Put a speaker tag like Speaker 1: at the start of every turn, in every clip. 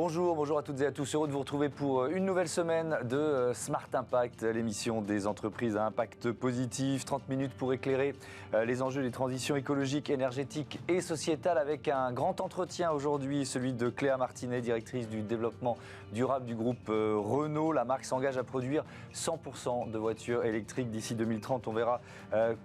Speaker 1: Bonjour à toutes et à tous. Heureux de vous retrouver pour une nouvelle semaine de Smart Impact, l'émission des entreprises à impact positif. 30 minutes pour éclairer les enjeux des transitions écologiques, énergétiques et sociétales avec un grand entretien aujourd'hui, celui de Cléa Martinet, directrice du développement durable du groupe Renault. La marque s'engage à produire 100% de voitures électriques d'ici 2030. On verra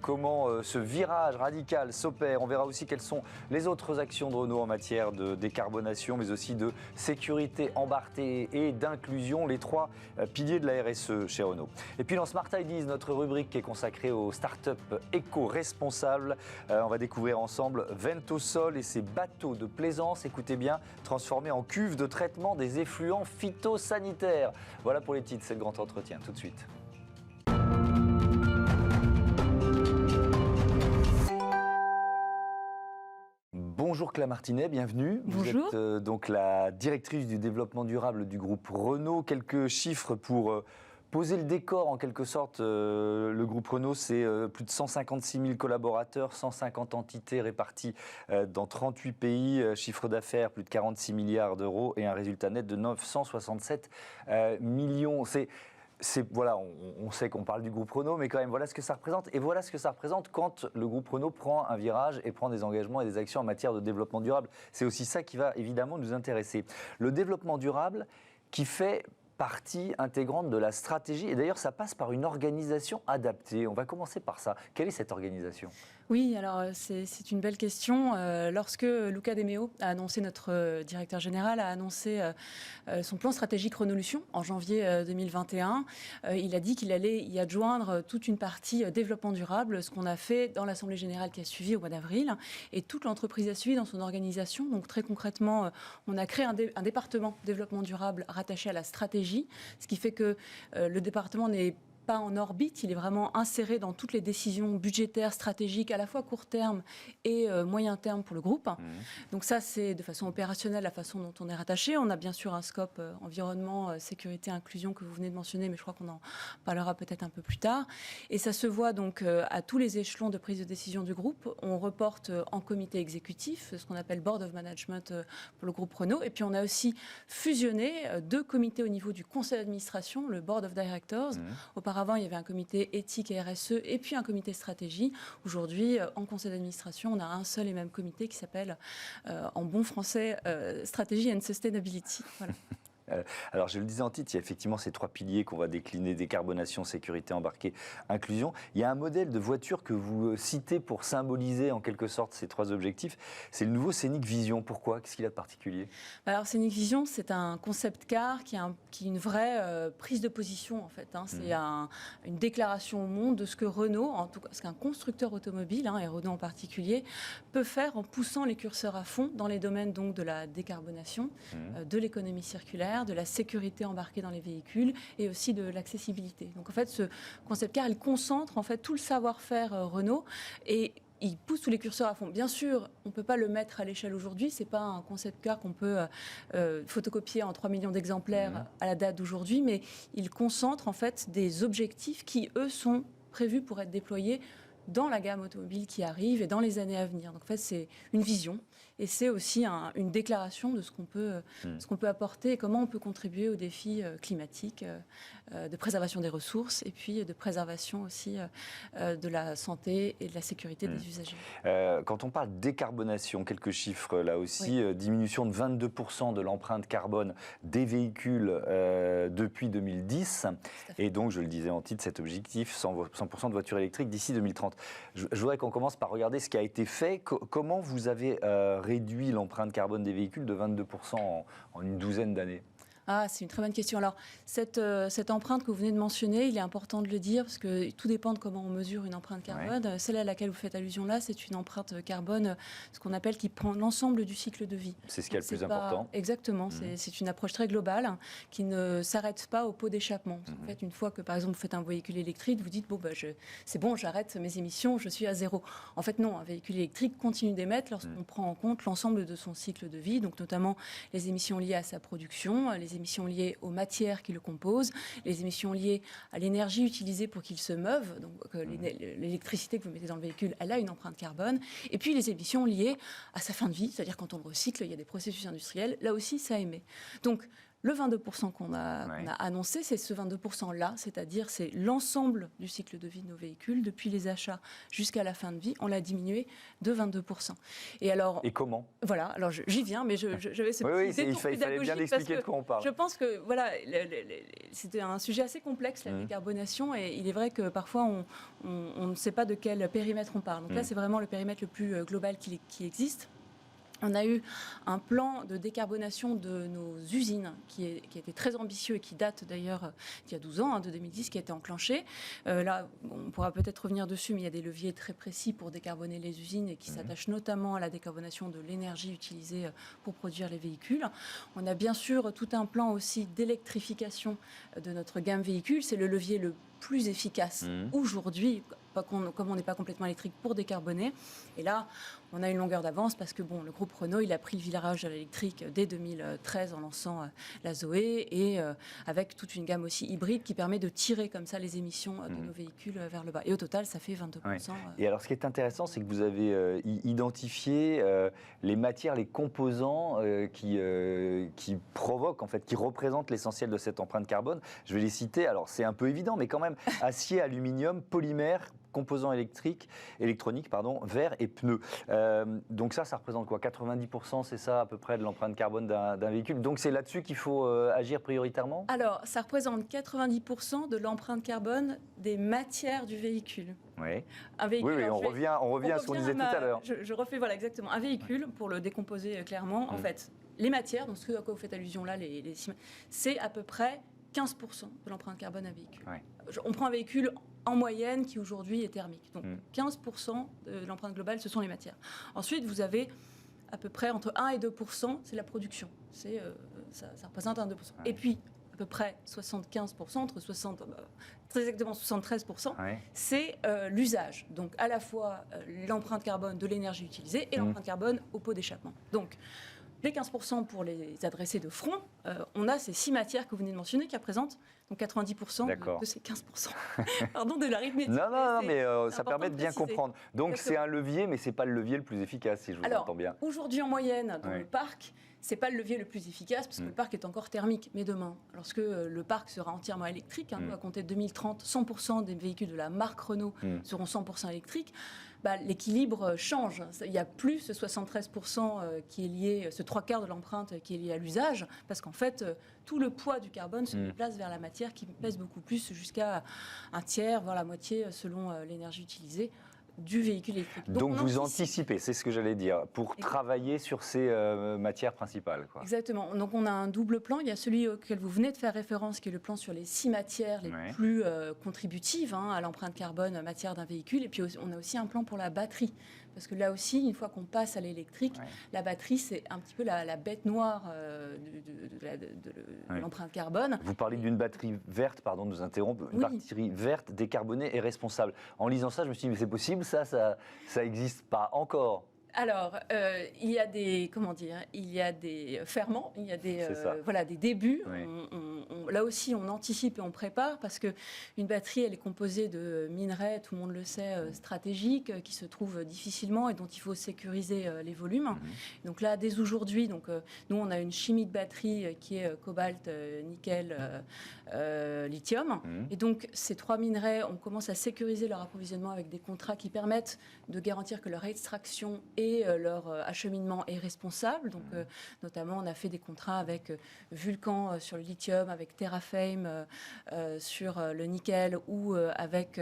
Speaker 1: comment ce virage radical s'opère. On verra aussi quelles sont les autres actions de Renault en matière de décarbonation, mais aussi de sécurité embarquée et d'inclusion, les trois piliers de la RSE chez Renault. Et puis dans Smart Ideas, notre rubrique qui est consacrée aux startups éco-responsables, on va découvrir ensemble Ventosol et ses bateaux de plaisance, écoutez bien, transformés en cuves de traitement des effluents phytosanitaires. Voilà pour les titres, c'est le grand entretien, tout de suite. Bonjour Cléa Martinet, bienvenue.
Speaker 2: Bonjour.
Speaker 1: Vous êtes donc la directrice du développement durable du groupe Renault. Quelques chiffres pour poser le décor en quelque sorte. Le groupe Renault, c'est plus de 156 000 collaborateurs, 150 entités réparties dans 38 pays, chiffre d'affaires plus de 46 milliards d'euros et un résultat net de 967 millions. Voilà, on sait qu'on parle du groupe Renault, mais quand même, voilà ce que ça représente. Et voilà ce que ça représente quand le groupe Renault prend un virage et prend des engagements et des actions en matière de développement durable. C'est aussi ça qui va évidemment nous intéresser. Le développement durable qui fait partie intégrante de la stratégie. Et d'ailleurs, ça passe par une organisation adaptée. On va commencer par ça. Quelle est cette organisation ?
Speaker 2: Oui, alors c'est une belle question. Lorsque Luca De Meo a annoncé, notre directeur général, a annoncé son plan stratégique Renaulution en janvier 2021, il a dit qu'il allait y adjoindre toute une partie développement durable, ce qu'on a fait dans l'Assemblée générale qui a suivi au mois d'avril, et toute l'entreprise a suivi dans son organisation. Donc très concrètement, on a créé un département développement durable rattaché à la stratégie, ce qui fait que le département n'est pas en orbite, il est vraiment inséré dans toutes les décisions budgétaires, stratégiques, à la fois court terme et moyen terme pour le groupe. Donc ça, c'est de façon opérationnelle la façon dont on est rattaché. On a bien sûr un scope environnement, sécurité, inclusion que vous venez de mentionner, mais je crois qu'on en parlera peut-être un peu plus tard. Et ça se voit donc à tous les échelons de prise de décision du groupe. On reporte en comité exécutif, ce qu'on appelle Board of Management pour le groupe Renault. Et puis on a aussi fusionné deux comités au niveau du conseil d'administration, le Board of Directors. Auparavant, il y avait un comité éthique et RSE et puis un comité stratégie. Aujourd'hui, en conseil d'administration, on a un seul et même comité qui s'appelle, en bon français, Strategy and Sustainability. Voilà.
Speaker 1: Alors, je le disais en titre, il y a effectivement ces trois piliers qu'on va décliner, décarbonation, sécurité embarquée, inclusion. Il y a un modèle de voiture que vous citez pour symboliser en quelque sorte ces trois objectifs. C'est le nouveau Scénic Vision. Pourquoi ? Qu'est-ce qu'il a de particulier ?
Speaker 2: Alors, Scénic Vision, c'est un concept car qui est une vraie prise de position, en fait. C'est une déclaration au monde de ce que Renault, en tout cas, ce qu'un constructeur automobile, et Renault en particulier, peut faire en poussant les curseurs à fond dans les domaines donc, de la décarbonation, de l'économie circulaire, de la sécurité embarquée dans les véhicules et aussi de l'accessibilité. Donc en fait, ce concept car, il concentre en fait tout le savoir-faire Renault et il pousse tous les curseurs à fond. Bien sûr, on ne peut pas le mettre à l'échelle aujourd'hui. Ce n'est pas un concept car qu'on peut photocopier en 3 millions d'exemplaires à la date d'aujourd'hui, mais il concentre en fait des objectifs qui, eux, sont prévus pour être déployés dans la gamme automobile qui arrive et dans les années à venir. Donc en fait, c'est une vision et c'est aussi une déclaration de ce qu'on peut apporter et comment on peut contribuer aux défis climatiques, de préservation des ressources et puis de préservation aussi de la santé et de la sécurité des usagers.
Speaker 1: Quand on parle de décarbonation, quelques chiffres là aussi, diminution de 22% de l'empreinte carbone des véhicules depuis 2010 et donc, je le disais en titre, cet objectif, 100% de voitures électriques d'ici 2030. Je voudrais qu'on commence par regarder ce qui a été fait. Comment vous avez réduit l'empreinte carbone des véhicules de 22% en une douzaine d'années ?
Speaker 2: Ah, c'est une très bonne question. Alors, cette empreinte que vous venez de mentionner, il est important de le dire parce que tout dépend de comment on mesure une empreinte carbone. Ouais. Celle à laquelle vous faites allusion là, c'est une empreinte carbone, ce qu'on appelle qui prend l'ensemble du cycle de vie.
Speaker 1: C'est ce qui est le plus important.
Speaker 2: Exactement. C'est une approche très globale qui ne s'arrête pas au pot d'échappement. En fait, une fois que, par exemple, vous faites un véhicule électrique, vous dites, c'est bon, j'arrête mes émissions, je suis à zéro. En fait, non, un véhicule électrique continue d'émettre lorsqu'on prend en compte l'ensemble de son cycle de vie, donc notamment les émissions liées à sa production, les émissions liées aux matières qui le composent, les émissions liées à l'énergie utilisée pour qu'il se meuve, donc l'électricité que vous mettez dans le véhicule, elle a une empreinte carbone, et puis les émissions liées à sa fin de vie, c'est-à-dire quand on le recycle, il y a des processus industriels, là aussi ça émet. Donc le 22% qu'on a annoncé, c'est ce 22%-là, c'est-à-dire c'est l'ensemble du cycle de vie de nos véhicules, depuis les achats jusqu'à la fin de vie, on l'a diminué de 22%.
Speaker 1: Et comment ?
Speaker 2: Voilà, alors j'y viens, mais je vais se
Speaker 1: il fallait bien expliquer de quoi on parle.
Speaker 2: Je pense que voilà, c'était un sujet assez complexe, la décarbonation, et il est vrai que parfois on ne sait pas de quel périmètre on parle. Donc là, c'est vraiment le périmètre le plus global qui existe. On a eu un plan de décarbonation de nos usines qui était très ambitieux et qui date d'ailleurs d'il y a 12 ans, de 2010, qui a été enclenché. Là, on pourra peut-être revenir dessus, mais il y a des leviers très précis pour décarboner les usines et qui s'attachent notamment à la décarbonation de l'énergie utilisée pour produire les véhicules. On a bien sûr tout un plan aussi d'électrification de notre gamme véhicule. C'est le levier le plus efficace aujourd'hui, comme on n'est pas complètement électrique, pour décarboner. Et là, on a une longueur d'avance parce que le groupe Renault, il a pris le virage à l'électrique dès 2013 en lançant la Zoé et avec toute une gamme aussi hybride qui permet de tirer comme ça les émissions de nos véhicules vers le bas. Et au total, ça fait 22%.
Speaker 1: Ouais. Et alors, ce qui est intéressant, c'est que vous avez identifié les matières, les composants qui provoquent, en fait, qui représentent l'essentiel de cette empreinte carbone. Je vais les citer. Alors, c'est un peu évident, mais quand même, acier, aluminium, polymère, composants électroniques, verre et pneus. Donc ça représente quoi ? 90%, c'est ça à peu près de l'empreinte carbone d'un véhicule. Donc c'est là-dessus qu'il faut agir prioritairement ?
Speaker 2: Alors, ça représente 90% de l'empreinte carbone des matières du véhicule.
Speaker 1: Oui.
Speaker 2: Un véhicule,
Speaker 1: oui, on revient à ce qu'on disait tout à l'heure.
Speaker 2: Je refais, voilà, exactement. Un véhicule, pour le décomposer clairement, en fait, les matières, donc ce à quoi vous faites allusion là, c'est à peu près 15% de l'empreinte carbone d'un véhicule. Ouais. On prend un véhicule en moyenne qui aujourd'hui est thermique. Donc 15% de l'empreinte globale, ce sont les matières. Ensuite, vous avez à peu près entre 1 et 2%, c'est la production. Ça représente 1 à 2%. Ouais. Et puis, à peu près 75%, entre 60, très exactement 73%, c'est l'usage. Donc à la fois l'empreinte carbone de l'énergie utilisée et l'empreinte carbone au pot d'échappement. Donc, les 15% pour les adresser de front, on a ces 6 matières que vous venez de mentionner qui représentent donc 90% de ces 15%. Pardon de l'arithmétique.
Speaker 1: Non, mais ça permet de bien comprendre. Donc c'est un levier, mais ce n'est pas le levier le plus efficace, si je vous entends bien.
Speaker 2: Aujourd'hui, en moyenne, dans le parc, ce n'est pas le levier le plus efficace, parce que le parc est encore thermique. Mais demain, lorsque le parc sera entièrement électrique, à compter de 2030, 100% des véhicules de la marque Renault seront 100% électriques. L'équilibre change. Il n'y a plus ce 73% qui est lié, ce 3/4 de l'empreinte qui est lié à l'usage, parce qu'en fait, tout le poids du carbone se déplace vers la matière qui pèse beaucoup plus, jusqu'à un tiers, voire la moitié, selon l'énergie utilisée du véhicule électrique.
Speaker 1: Donc vous anticipez, c'est ce que j'allais dire, pour travailler sur ces matières principales.
Speaker 2: Exactement. Donc on a un double plan. Il y a celui auquel vous venez de faire référence, qui est le plan sur les 6 matières les plus contributives à l'empreinte carbone matière d'un véhicule. Et puis on a aussi un plan pour la batterie. Parce que là aussi, une fois qu'on passe à l'électrique, la batterie, c'est un petit peu la bête noire de l'empreinte carbone.
Speaker 1: Vous parlez d'une batterie verte, pardon de vous interrompre, une batterie verte, décarbonée et responsable. En lisant ça, je me suis dit, mais c'est possible, ça n'existe pas encore.
Speaker 2: Alors, il y a des ferments, il y a des débuts. Ouais. Là aussi, on anticipe et on prépare parce qu'une batterie, elle est composée de minerais, tout le monde le sait, stratégiques, qui se trouvent difficilement et dont il faut sécuriser les volumes. Donc là, dès aujourd'hui, nous, on a une chimie de batterie qui est cobalt, nickel, lithium. Et donc, ces 3 minerais, on commence à sécuriser leur approvisionnement avec des contrats qui permettent de garantir que leur extraction et leur acheminement est responsable. Donc, notamment, on a fait des contrats avec Vulcan sur le lithium, avec Terrafame sur le nickel ou avec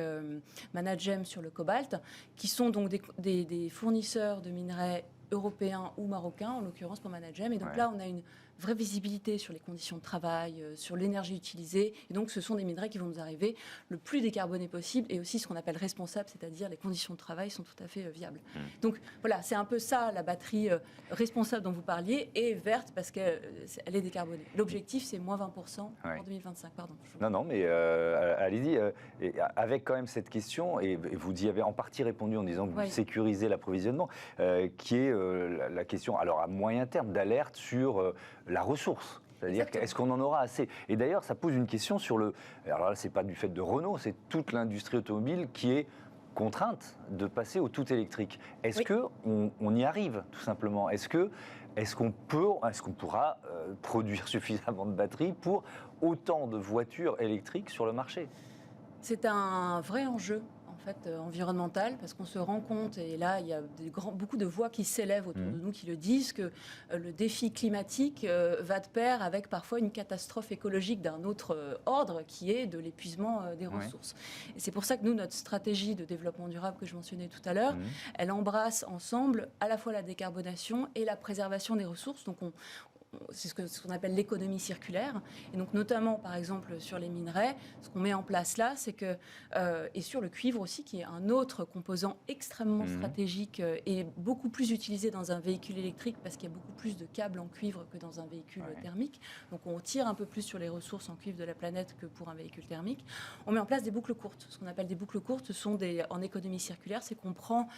Speaker 2: Managem sur le cobalt, qui sont donc des fournisseurs de minerais européens ou marocains, en l'occurrence pour Managem. Et donc là, on a une vraie visibilité sur les conditions de travail, sur l'énergie utilisée. Et donc, ce sont des minerais qui vont nous arriver le plus décarbonés possible et aussi ce qu'on appelle responsable, c'est-à-dire les conditions de travail sont tout à fait viables. Donc, voilà, c'est un peu ça, la batterie responsable dont vous parliez, et verte parce qu'elle est décarbonée. L'objectif, c'est moins 20% en 2025. Pardon.
Speaker 1: Non, mais allez-y. Avec quand même cette question, et vous y avez en partie répondu en disant que vous sécurisez l'approvisionnement, qui est la question, alors à moyen terme, d'alerte sur la ressource. C'est-à-dire, est-ce qu'on en aura assez? Et d'ailleurs, ça pose une question sur le... Alors là, ce n'est pas du fait de Renault, c'est toute l'industrie automobile qui est contrainte de passer au tout électrique. Est-ce qu'on y arrive, tout simplement? Est-ce qu'on pourra produire suffisamment de batteries pour autant de voitures électriques sur le marché?
Speaker 2: C'est un vrai enjeu environnemental, parce qu'on se rend compte, et là il y a beaucoup de voix qui s'élèvent autour de nous qui le disent, que le défi climatique va de pair avec parfois une catastrophe écologique d'un autre ordre, qui est de l'épuisement des ressources. Et c'est pour ça que nous, notre stratégie de développement durable que je mentionnais tout à l'heure, elle embrasse ensemble à la fois la décarbonation et la préservation des ressources. Donc c'est ce qu'on appelle l'économie circulaire. Et donc, notamment, par exemple, sur les minerais, ce qu'on met en place là, c'est que, et sur le cuivre aussi, qui est un autre composant extrêmement stratégique et beaucoup plus utilisé dans un véhicule électrique, parce qu'il y a beaucoup plus de câbles en cuivre que dans un véhicule thermique. Donc, on tire un peu plus sur les ressources en cuivre de la planète que pour un véhicule thermique. On met en place des boucles courtes. Ce qu'on appelle des boucles courtes, ce sont en économie circulaire, c'est qu'on prend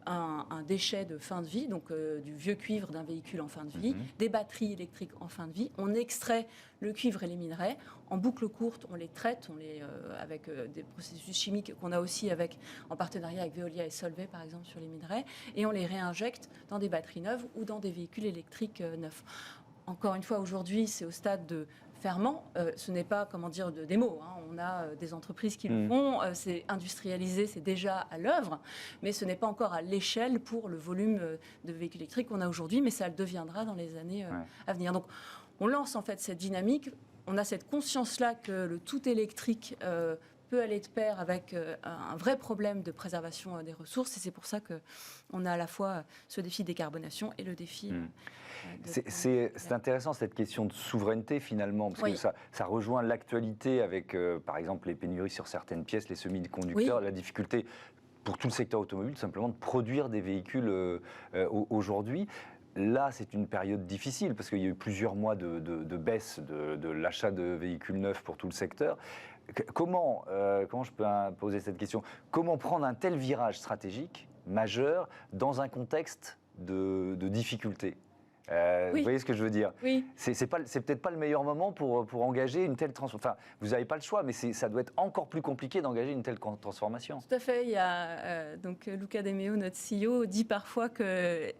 Speaker 2: un déchet de fin de vie, donc du vieux cuivre d'un véhicule en fin de vie, des batteries électriques en fin de vie. On extrait le cuivre et les minerais. En boucle courte, on les traite avec des processus chimiques qu'on a aussi en partenariat avec Veolia et Solvay, par exemple, sur les minerais. Et on les réinjecte dans des batteries neuves ou dans des véhicules électriques neufs. Encore une fois, aujourd'hui, c'est au stade de ferment. Ce n'est pas, de démo. On a des entreprises qui le font. C'est industrialisé, c'est déjà à l'œuvre. Mais ce n'est pas encore à l'échelle pour le volume de véhicules électriques qu'on a aujourd'hui. Mais ça le deviendra dans les années à venir. Donc, on lance en fait cette dynamique. On a cette conscience-là que le tout électrique peut aller de pair avec un vrai problème de préservation des ressources. Et c'est pour ça qu'on a à la fois ce défi de décarbonation et le défi...
Speaker 1: C'est intéressant cette question de souveraineté finalement, parce que ça rejoint l'actualité avec, par exemple, les pénuries sur certaines pièces, les semi-conducteurs, la difficulté pour tout le secteur automobile simplement de produire des véhicules aujourd'hui. Là, c'est une période difficile parce qu'il y a eu plusieurs mois de baisse de l'achat de véhicules neufs pour tout le secteur. Comment je peux poser cette question? Comment prendre un tel virage stratégique majeur dans un contexte de difficulté? Vous voyez ce que je veux dire?
Speaker 2: Oui.
Speaker 1: C'est peut-être pas le meilleur moment pour engager une telle transformation. Enfin, vous n'avez pas le choix, mais ça doit être encore plus compliqué d'engager une telle transformation.
Speaker 2: Tout à fait. Il y a donc Luca De Meo, notre CEO, dit parfois que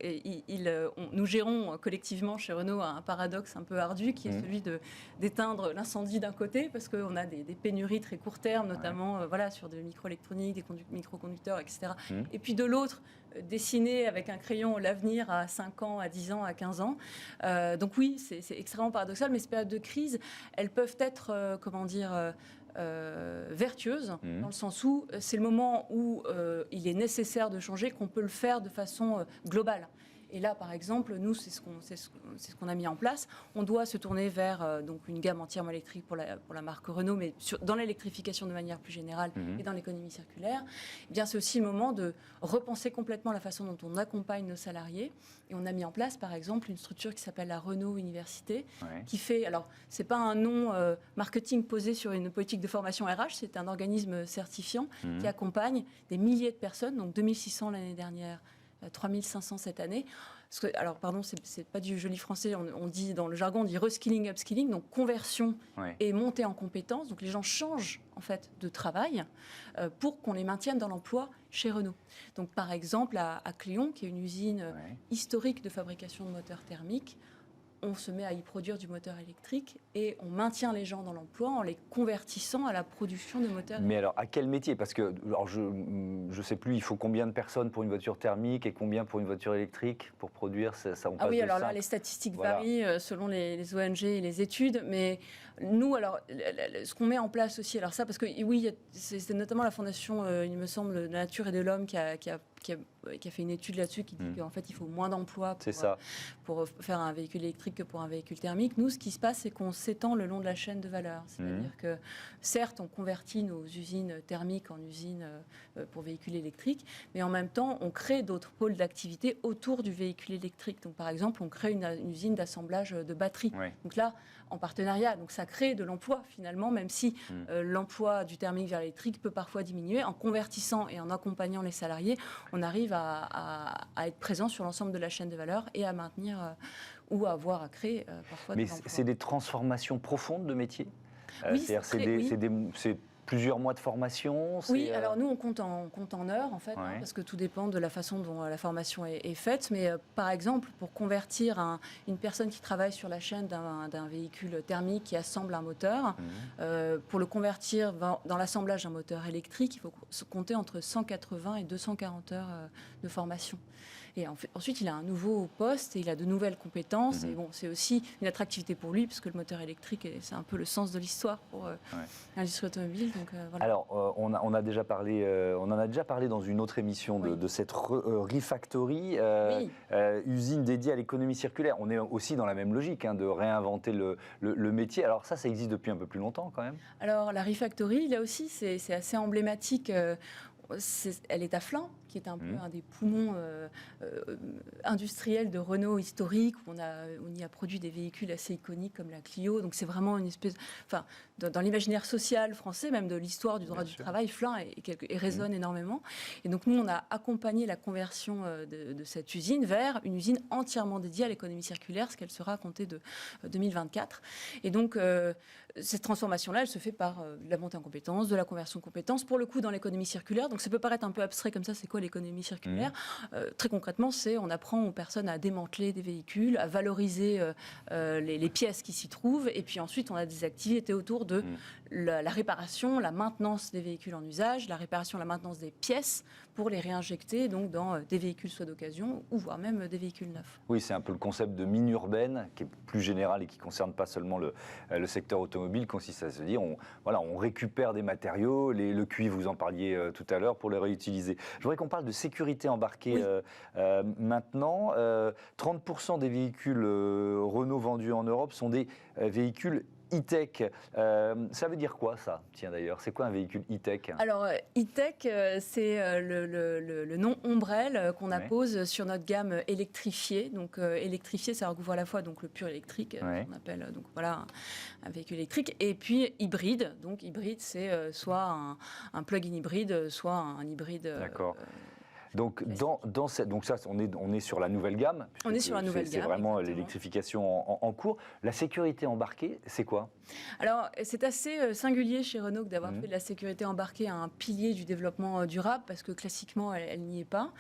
Speaker 2: nous gérons collectivement chez Renault un paradoxe un peu ardu, qui est celui d'éteindre l'incendie d'un côté, parce qu'on a des pénuries très court terme, notamment sur de microélectronique, des microconducteurs, etc. Et puis de l'autre, dessiner avec un crayon l'avenir à 5 ans, à 10 ans, à 15 ans. Donc oui, c'est extrêmement paradoxal, mais ces périodes de crise, elles peuvent être, vertueuses, dans le sens où c'est le moment où il est nécessaire de changer, qu'on peut le faire de façon globale. Et là, par exemple, nous, c'est ce qu'on a mis en place. On doit se tourner vers donc une gamme entièrement électrique pour la marque Renault, mais dans l'électrification de manière plus générale et dans l'économie circulaire. Eh bien, c'est aussi le moment de repenser complètement la façon dont on accompagne nos salariés. Et on a mis en place, par exemple, une structure qui s'appelle la Renault Université, qui fait... Alors, c'est pas un nom marketing posé sur une politique de formation RH, c'est un organisme certifiant qui accompagne des milliers de personnes, donc 2600 l'année dernière, 3500 cette année. Alors, pardon, c'est pas du joli français, on dit dans le jargon, on dit reskilling, upskilling, donc conversion et montée en compétences. Donc, les gens changent en fait de travail pour qu'on les maintienne dans l'emploi chez Renault. Donc, par exemple, à Cléon, qui est une usine historique de fabrication de moteurs thermiques, on se met à y produire du moteur électrique et on maintient les gens dans l'emploi en les convertissant à la production de moteurs électriques.
Speaker 1: Mais alors, à quel métier? Parce que alors je ne sais plus, il faut combien de personnes pour une voiture thermique et combien pour une voiture électrique pour produire ça, on passe
Speaker 2: oui, alors
Speaker 1: 5.
Speaker 2: Là, les statistiques varient selon les ONG et les études, mais nous, alors, ce qu'on met en place aussi, alors ça, parce que oui, c'est notamment la Fondation, il me semble, de la Nature et de l'Homme qui a fait une étude là-dessus qui dit qu'en fait, il faut moins d'emplois pour faire un véhicule électrique que pour un véhicule thermique. Nous, ce qui se passe, c'est qu'on s'étend le long de la chaîne de valeur. C'est-à-dire que, certes, on convertit nos usines thermiques en usines pour véhicules électriques, mais en même temps, on crée d'autres pôles d'activité autour du véhicule électrique. Donc, par exemple, on crée une usine d'assemblage de batteries. Donc là, en partenariat, donc ça crée de l'emploi finalement, même si l'emploi du thermique vers l'électrique peut parfois diminuer. En convertissant et en accompagnant les salariés, on arrive à être présent sur l'ensemble de la chaîne de valeur et à maintenir ou avoir à créer parfois
Speaker 1: Mais
Speaker 2: des emplois.
Speaker 1: c'est des transformations profondes de métiers.
Speaker 2: Oui,
Speaker 1: C'est-à-dire c'est plusieurs mois de formation.
Speaker 2: Oui, alors nous on compte en heures en fait,
Speaker 1: Ouais.
Speaker 2: parce que tout dépend de la façon dont la formation est faite. Mais par exemple, pour convertir une personne qui travaille sur la chaîne d'un véhicule thermique qui assemble un moteur, pour le convertir dans l'assemblage d'un moteur électrique, il faut compter entre 180 et 240 heures de formation. Et ensuite, il a un nouveau poste et il a de nouvelles compétences. Et bon, c'est aussi une attractivité pour lui, puisque le moteur électrique, c'est un peu le sens de l'histoire pour l'industrie automobile. Donc, voilà.
Speaker 1: Alors, on en a déjà parlé dans une autre émission de cette Refactory, usine dédiée à l'économie circulaire. On est aussi dans la même logique, de réinventer le métier. Alors ça existe depuis un peu plus longtemps quand même.
Speaker 2: Alors, la Refactory, là aussi, c'est assez emblématique. Elle est à Flins, qui est un peu un des poumons industriels de Renault historique, où on y a produit des véhicules assez iconiques comme la Clio. Donc c'est vraiment une espèce... Enfin, dans l'imaginaire social français, même de l'histoire du droit du travail, Flins résonne énormément. Et donc nous, on a accompagné la conversion de cette usine vers une usine entièrement dédiée à l'économie circulaire, ce qu'elle sera à compter de 2024. Et donc cette transformation-là, elle se fait par la montée en compétences, de la conversion de compétences, pour le coup dans l'économie circulaire. Donc ça peut paraître un peu abstrait comme ça, c'est quoi l'économie circulaire? Très concrètement, on apprend aux personnes à démanteler des véhicules, à valoriser les pièces qui s'y trouvent, et puis ensuite on a des activités autour de la réparation, la maintenance des véhicules en usage, la réparation, la maintenance des pièces pour les réinjecter donc dans des véhicules soit d'occasion ou voire même des véhicules neufs.
Speaker 1: Oui, c'est un peu le concept de mine urbaine qui est plus général et qui ne concerne pas seulement le secteur automobile, consiste à se dire on récupère des matériaux, le cuivre, vous en parliez tout à l'heure, pour les réutiliser. Je voudrais qu'on parle de sécurité embarquée maintenant. 30% des véhicules Renault vendus en Europe sont des véhicules e-tech. Ça veut dire quoi ça? Tiens d'ailleurs, c'est quoi un véhicule e-tech?
Speaker 2: Alors e-tech, c'est le nom ombrelle qu'on appose sur notre gamme électrifiée. Donc électrifié, ça recouvre à la fois donc le pur électrique, qu'on appelle donc voilà un véhicule électrique, et puis hybride. Donc hybride, c'est soit un plug-in hybride, soit un hybride.
Speaker 1: D'accord. Donc, ça, on est sur la nouvelle gamme.
Speaker 2: On est sur la nouvelle gamme.
Speaker 1: C'est vraiment l'électrification en cours. La sécurité embarquée, c'est quoi?
Speaker 2: Alors, c'est assez singulier chez Renault d'avoir fait de la sécurité embarquée un pilier du développement durable, parce que classiquement, elle n'y est pas.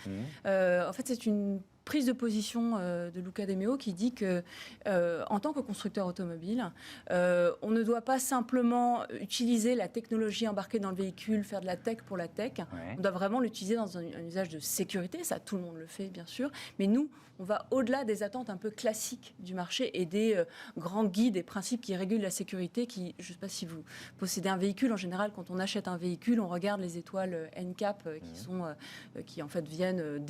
Speaker 2: En fait, c'est une prise de position de Luca De Meo qui dit que, en tant que constructeur automobile, on ne doit pas simplement utiliser la technologie embarquée dans le véhicule, faire de la tech pour la tech. On doit vraiment l'utiliser dans un usage de sécurité. Ça, tout le monde le fait, bien sûr. Mais nous, on va au-delà des attentes un peu classiques du marché et des grands guides et principes qui régulent la sécurité. Je ne sais pas si vous possédez un véhicule. En général, quand on achète un véhicule, on regarde les étoiles NCAP qui en fait viennent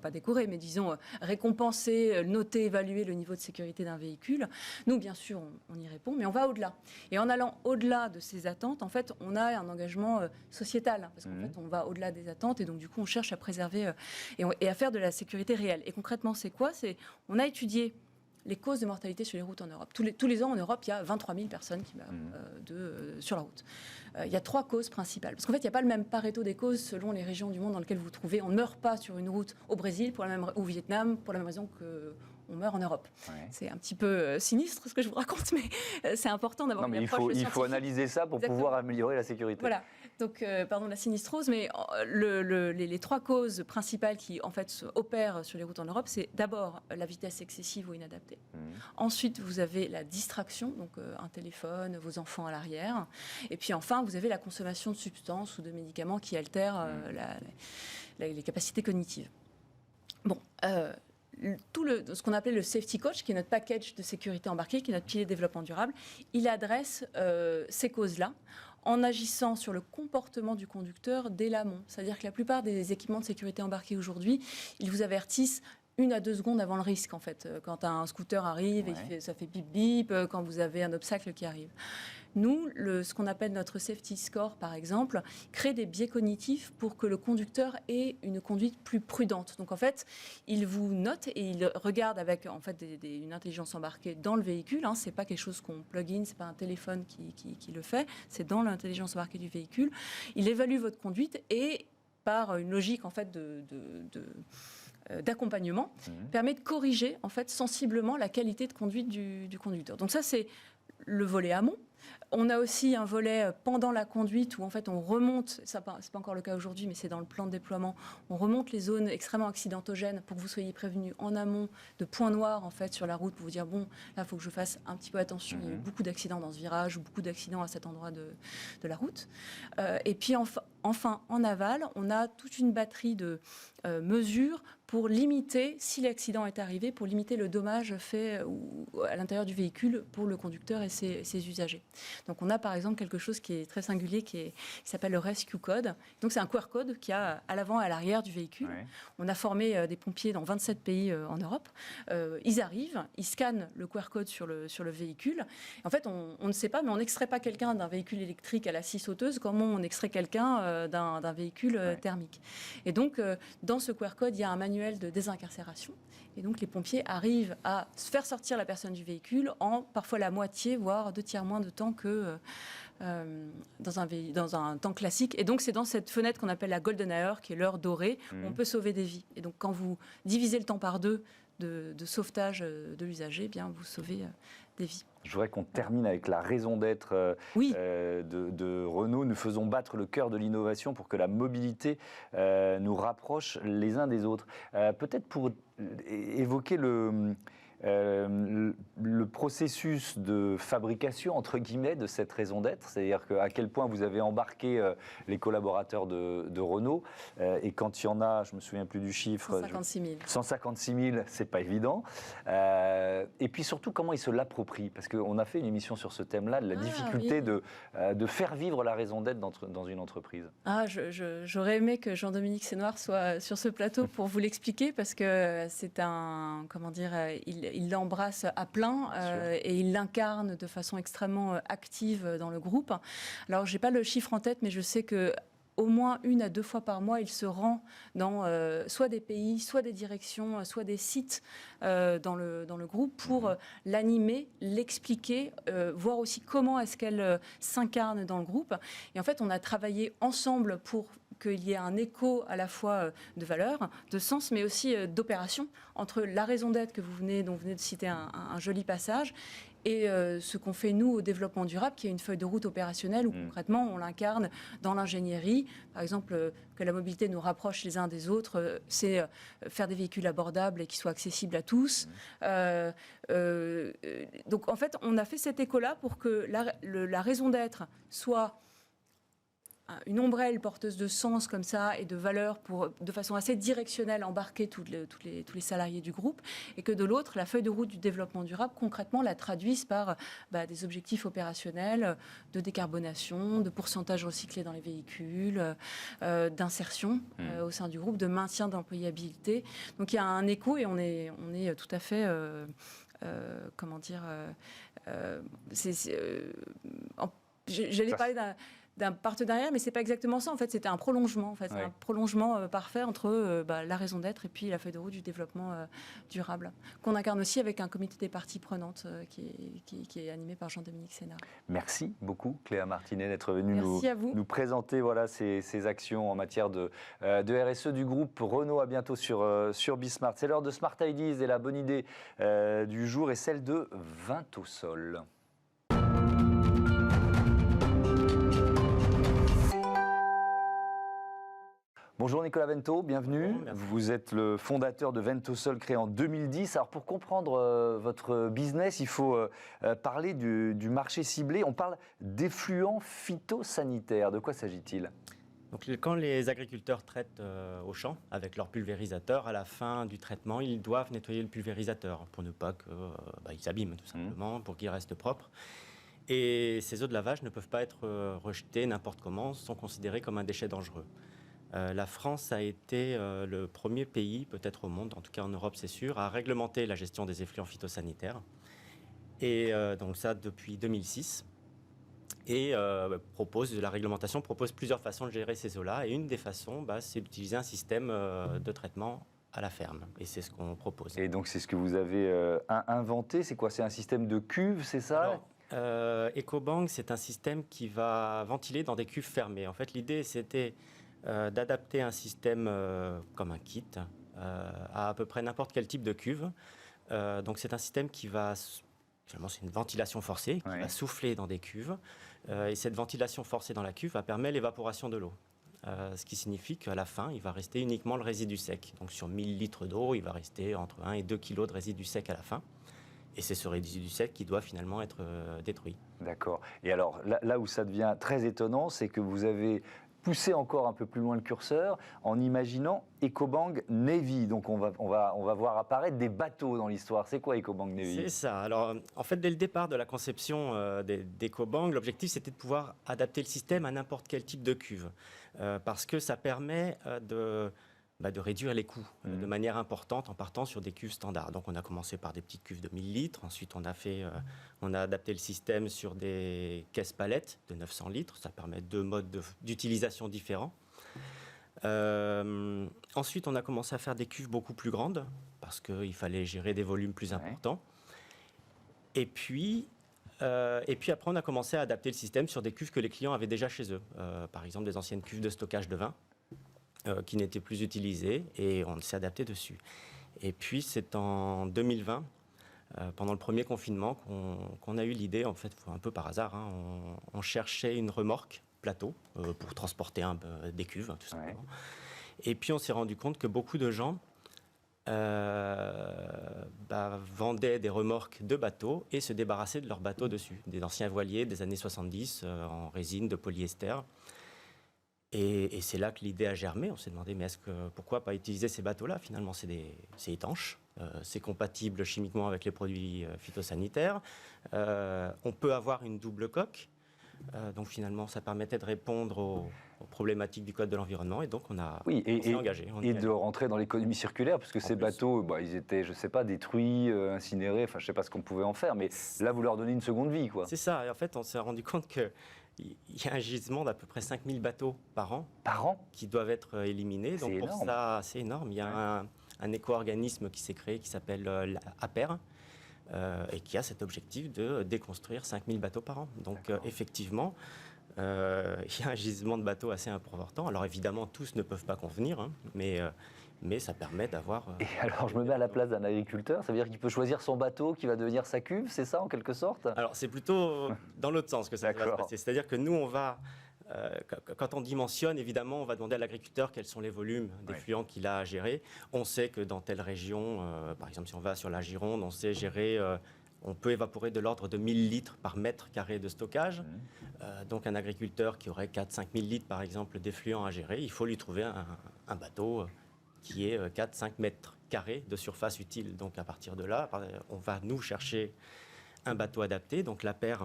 Speaker 2: pas décorer, mais disons récompenser, noter, évaluer le niveau de sécurité d'un véhicule. Nous, bien sûr, on y répond, mais on va au-delà. Et en allant au-delà de ces attentes, en fait, on a un engagement sociétal, parce qu'en fait, on va au-delà des attentes, et donc du coup, on cherche à préserver et à faire de la sécurité réelle. Et concrètement, c'est quoi? On a étudié les causes de mortalité sur les routes en Europe. Tous les ans, en Europe, il y a 23 000 personnes qui meurent sur la route. Il y a 3 causes principales. Parce qu'en fait, il n'y a pas le même pareto des causes selon les régions du monde dans lesquelles vous vous trouvez. On ne meurt pas sur une route au Brésil ou au Vietnam pour la même raison qu'on meurt en Europe. C'est un petit peu sinistre ce que je vous raconte, mais c'est important d'avoir une approche scientifique.
Speaker 1: Il faut analyser ça pour pouvoir améliorer la sécurité.
Speaker 2: Voilà. Donc, pardon, la sinistrose, mais les 3 causes principales qui, en fait, opèrent sur les routes en Europe, c'est d'abord la vitesse excessive ou inadaptée. Ensuite, vous avez la distraction, donc un téléphone, vos enfants à l'arrière. Et puis enfin, vous avez la consommation de substances ou de médicaments qui altèrent les capacités cognitives. Bon, ce qu'on appelait le Safety Coach, qui est notre package de sécurité embarqué, qui est notre pilier de développement durable, il adresse ces causes-là en agissant sur le comportement du conducteur dès l'amont. C'est-à-dire que la plupart des équipements de sécurité embarqués aujourd'hui, ils vous avertissent 1 à 2 secondes avant le risque, en fait. Quand un scooter arrive, ça fait bip-bip, quand vous avez un obstacle qui arrive. Nous, ce qu'on appelle notre safety score, par exemple, crée des biais cognitifs pour que le conducteur ait une conduite plus prudente. Donc, en fait, il vous note et il regarde avec en fait, une intelligence embarquée dans le véhicule. Ce n'est pas quelque chose qu'on plug-in, ce n'est pas un téléphone qui le fait, c'est dans l'intelligence embarquée du véhicule. Il évalue votre conduite et par une logique en fait, d'accompagnement permet de corriger en fait sensiblement la qualité de conduite du conducteur. Donc ça, c'est le volet amont. On a aussi un volet pendant la conduite où en fait on remonte, c'est pas encore le cas aujourd'hui, mais c'est dans le plan de déploiement, on remonte les zones extrêmement accidentogènes pour que vous soyez prévenus en amont de points noirs en fait sur la route pour vous dire bon, là il faut que je fasse un petit peu attention, il y a eu beaucoup d'accidents dans ce virage ou beaucoup d'accidents à cet endroit de la route. Et puis enfin, en aval, on a toute une batterie de mesures pour limiter, si l'accident est arrivé, pour limiter le dommage fait à l'intérieur du véhicule pour le conducteur et ses usagers. Donc on a par exemple quelque chose qui est très singulier qui s'appelle le Rescue Code. Donc c'est un QR code qu'il y a à l'avant et à l'arrière du véhicule. Ouais. On a formé des pompiers dans 27 pays en Europe. Ils arrivent, ils scannent le QR code sur le véhicule. En fait, on ne sait pas, mais on n'extrait pas quelqu'un d'un véhicule électrique à la scie sauteuse comme on extrait quelqu'un d'un véhicule thermique. Et donc dans ce QR code, il y a un manuel de désincarcération. Et donc les pompiers arrivent à faire sortir la personne du véhicule en parfois la moitié, voire 2 tiers moins de temps que dans un temps classique. Et donc c'est dans cette fenêtre qu'on appelle la Golden Hour, qui est l'heure dorée, où on peut sauver des vies. Et donc quand vous divisez le temps par 2 de sauvetage de l'usager, eh bien vous sauvez des vies.
Speaker 1: Je voudrais qu'on termine avec la raison d'être de Renault. Nous faisons battre le cœur de l'innovation pour que la mobilité nous rapproche les uns des autres. Peut-être pour évoquer le processus de fabrication, entre guillemets, de cette raison d'être, c'est-à-dire à quel point vous avez embarqué les collaborateurs de Renault, et quand il y en a, je ne me souviens plus du chiffre...
Speaker 2: 156 000.
Speaker 1: 156 000, c'est pas évident. Et puis surtout, comment ils se l'approprient, parce qu'on a fait une émission sur ce thème-là, de la difficulté de faire vivre la raison d'être dans une entreprise.
Speaker 2: J'aurais aimé que Jean-Dominique Sénoir soit sur ce plateau pour vous l'expliquer, parce que c'est un... Comment dire, il l'embrasse à plein et il l'incarne de façon extrêmement active dans le groupe. Alors, je n'ai pas le chiffre en tête, mais je sais que au moins 1 à 2 fois par mois, il se rend dans soit des pays, soit des directions, soit des sites dans le groupe pour l'animer, l'expliquer, voir aussi comment est-ce qu'elle s'incarne dans le groupe. Et en fait, on a travaillé ensemble pour qu'il y ait un écho à la fois de valeur, de sens, mais aussi d'opération entre la raison d'être dont vous venez de citer un joli passage, et ce qu'on fait, nous, au développement durable, qui est une feuille de route opérationnelle où, concrètement, on l'incarne dans l'ingénierie. Par exemple, que la mobilité nous rapproche les uns des autres, c'est faire des véhicules abordables et qui soient accessibles à tous. Donc, en fait, on a fait cet écho-là pour que la raison d'être soit une ombrelle porteuse de sens comme ça et de valeur pour, de façon assez directionnelle, embarquer tous les salariés du groupe, et que de l'autre, la feuille de route du développement durable, concrètement, la traduise par des objectifs opérationnels de décarbonation, de pourcentage recyclé dans les véhicules, d'insertion au sein du groupe, de maintien d'employabilité. Donc il y a un écho et on est tout à fait... j'allais parler d'un partenariat, mais c'est pas exactement ça. En fait, c'était un prolongement. En fait, un prolongement parfait entre la raison d'être et puis la feuille de route du développement durable, qu'on incarne aussi avec un comité des parties prenantes qui est animé par Jean-Dominique Sénard.
Speaker 1: Merci beaucoup, Cléa Martinet, d'être venue nous présenter ces actions en matière de RSE du groupe Renault. À bientôt sur Bismart. C'est l'heure de Smart Ideas et la bonne idée du jour est celle de Vintosol. Bonjour Nicolas Vento, bienvenue.
Speaker 3: Bonjour,
Speaker 1: vous êtes le fondateur de Ventosol, créé en 2010. Alors pour comprendre votre business, il faut parler du marché ciblé. On parle d'effluents phytosanitaires. De quoi s'agit-il ?
Speaker 3: Donc, quand les agriculteurs traitent au champ avec leur pulvérisateur, à la fin du traitement, ils doivent nettoyer le pulvérisateur pour ne pas qu'ils s'abîment tout simplement, pour qu'il reste propre. Et ces eaux de lavage ne peuvent pas être rejetées n'importe comment, sont considérées comme un déchet dangereux. La France a été le premier pays, peut-être au monde, en tout cas en Europe c'est sûr, à réglementer la gestion des effluents phytosanitaires. Et donc ça depuis 2006. Et la réglementation propose plusieurs façons de gérer ces eaux-là. Et une des façons, c'est d'utiliser un système de traitement à la ferme. Et c'est ce qu'on propose.
Speaker 1: Et donc c'est ce que vous avez inventé. C'est quoi ? C'est un système de cuve, c'est ça ?
Speaker 3: Alors, EcoBank, c'est un système qui va ventiler dans des cuves fermées. En fait, l'idée, c'était d'adapter un système comme un kit à peu près n'importe quel type de cuve. Donc c'est un système qui va, finalement c'est une ventilation forcée, qui va souffler dans des cuves. Et cette ventilation forcée dans la cuve va permettre l'évaporation de l'eau. Ce qui signifie qu'à la fin, il va rester uniquement le résidu sec. Donc sur 1000 litres d'eau, il va rester entre 1 et 2 kg de résidu sec à la fin. Et c'est ce résidu sec qui doit finalement être détruit.
Speaker 1: D'accord. Et alors, là où ça devient très étonnant, c'est que vous avez poussé encore un peu plus loin le curseur en imaginant EcoBank Navy. Donc, on va voir apparaître des bateaux dans l'histoire. C'est quoi EcoBank Navy?
Speaker 3: C'est ça. Alors, en fait, dès le départ de la conception d'EcoBank, l'objectif, c'était de pouvoir adapter le système à n'importe quel type de cuve. Parce que ça permet de réduire les coûts de manière importante en partant sur des cuves standards. Donc on a commencé par des petites cuves de 1000 litres, ensuite on a adapté le système sur des caisses palettes de 900 litres, ça permet 2 modes d'utilisation différents. Ensuite on a commencé à faire des cuves beaucoup plus grandes, parce qu'il fallait gérer des volumes plus importants. Et puis après, on a commencé à adapter le système sur des cuves que les clients avaient déjà chez eux. Par exemple, des anciennes cuves de stockage de vin qui n'étaient plus utilisées, et on s'est adapté dessus. Et puis, c'est en 2020, pendant le premier confinement, qu'on a eu l'idée, en fait, un peu par hasard, on cherchait une remorque plateau pour transporter des cuves, tout simplement. Et puis, on s'est rendu compte que beaucoup de gens vendaient des remorques de bateaux et se débarrassaient de leurs bateaux dessus. Des anciens voiliers des années 70 en résine de polyester. Et c'est là que l'idée a germé. On s'est demandé, mais pourquoi pas utiliser ces bateaux-là? Finalement, c'est étanche, c'est compatible chimiquement avec les produits phytosanitaires. On peut avoir une double coque. Donc finalement, ça permettait de répondre aux problématiques du Code de l'environnement. Et donc, on s'est engagé.
Speaker 1: Et de rentrer dans l'économie circulaire, parce que ces bateaux, ils étaient, je ne sais pas, détruits, incinérés, enfin, je ne sais pas ce qu'on pouvait en faire, mais là, vous leur donnez une seconde vie, quoi.
Speaker 3: C'est ça. Et en fait, on s'est rendu compte qu'il y a un gisement d'à peu près 5000 bateaux par an.
Speaker 1: Par an?
Speaker 3: Qui doivent être éliminés. Donc pour ça, c'est énorme. Il y a un éco-organisme qui s'est créé qui s'appelle l'APER et qui a cet objectif de déconstruire 5000 bateaux par an. Donc effectivement, il y a un gisement de bateaux assez important. Alors évidemment, tous ne peuvent pas convenir, mais ça permet d'avoir...
Speaker 1: Et alors, je me mets à la place d'un agriculteur, ça veut dire qu'il peut choisir son bateau qui va devenir sa cuve, c'est ça en quelque sorte?
Speaker 3: Alors, c'est plutôt dans l'autre sens que ça va se passer. C'est-à-dire que nous, quand on dimensionne, évidemment, on va demander à l'agriculteur quels sont les volumes d'effluents qu'il a à gérer. On sait que dans telle région, par exemple, si on va sur la Gironde, on sait gérer... on peut évaporer de l'ordre de 1000 litres par mètre carré de stockage. Donc un agriculteur qui aurait 4-5 000 litres, par exemple, d'effluents à gérer, il faut lui trouver un bateau qui est 4-5 mètres carrés de surface utile. Donc à partir de là, on va nous chercher un bateau adapté. Donc l'APER,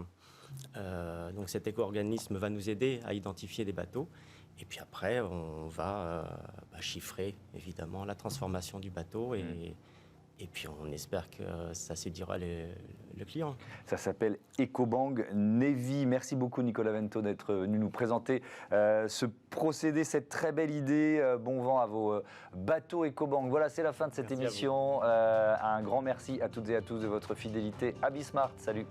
Speaker 3: donc cet éco-organisme va nous aider à identifier des bateaux. Et puis après, on va chiffrer évidemment la transformation du bateau et puis on espère que ça séduira le client.
Speaker 1: Ça s'appelle EcoBank Navy. Merci beaucoup Nicolas Vento d'être venu nous présenter ce procédé, cette très belle idée. Bon vent à vos bateaux EcoBank. Voilà, c'est la fin de cette émission. Un grand merci à toutes et à tous de votre fidélité à Bismart. Salut.